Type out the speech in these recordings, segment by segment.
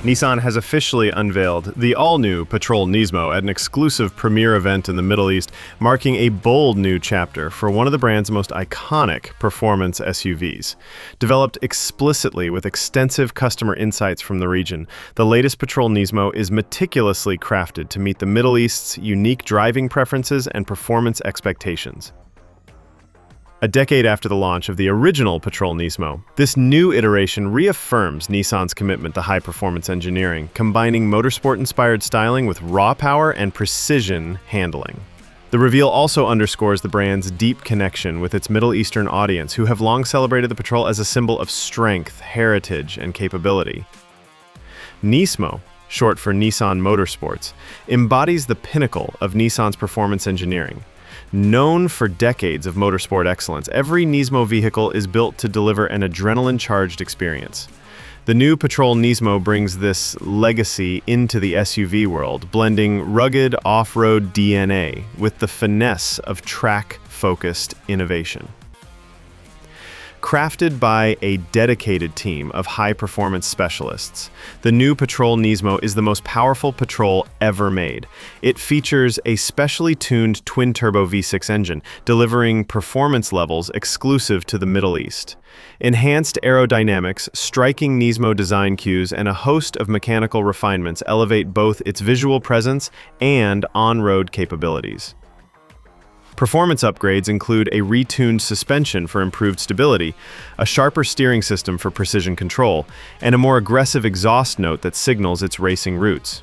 Nissan has officially unveiled the all-new Patrol NISMO at an exclusive premiere event in the Middle East, marking a bold new chapter for one of the brand's most iconic performance SUVs. Developed explicitly with extensive customer insights from the region, the latest Patrol NISMO is meticulously crafted to meet the Middle East's unique driving preferences and performance expectations. A decade after the launch of the original Patrol NISMO, this new iteration reaffirms Nissan's commitment to high-performance engineering, combining motorsport-inspired styling with raw power and precision handling. The reveal also underscores the brand's deep connection with its Middle Eastern audience, who have long celebrated the Patrol as a symbol of strength, heritage, and capability. NISMO, short for Nissan Motorsports, embodies the pinnacle of Nissan's performance engineering. Known for decades of motorsport excellence, every NISMO vehicle is built to deliver an adrenaline-charged experience. The new Patrol NISMO brings this legacy into the SUV world, blending rugged off-road DNA with the finesse of track-focused innovation. Crafted by a dedicated team of high-performance specialists, the new Patrol NISMO is the most powerful Patrol ever made. It features a specially tuned twin-turbo V6 engine, delivering performance levels exclusive to the Middle East. Enhanced aerodynamics, striking NISMO design cues, and a host of mechanical refinements elevate both its visual presence and on-road capabilities. Performance upgrades include a retuned suspension for improved stability, a sharper steering system for precision control, and a more aggressive exhaust note that signals its racing roots.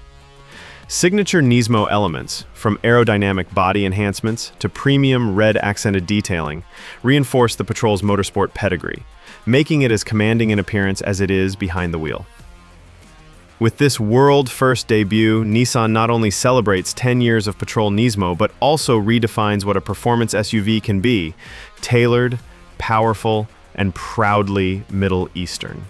Signature NISMO elements, from aerodynamic body enhancements to premium red-accented detailing, reinforce the Patrol's motorsport pedigree, making it as commanding in appearance as it is behind the wheel. With this world-first debut, Nissan not only celebrates 10 years of Patrol NISMO, but also redefines what a performance SUV can be: tailored, powerful, and proudly Middle Eastern.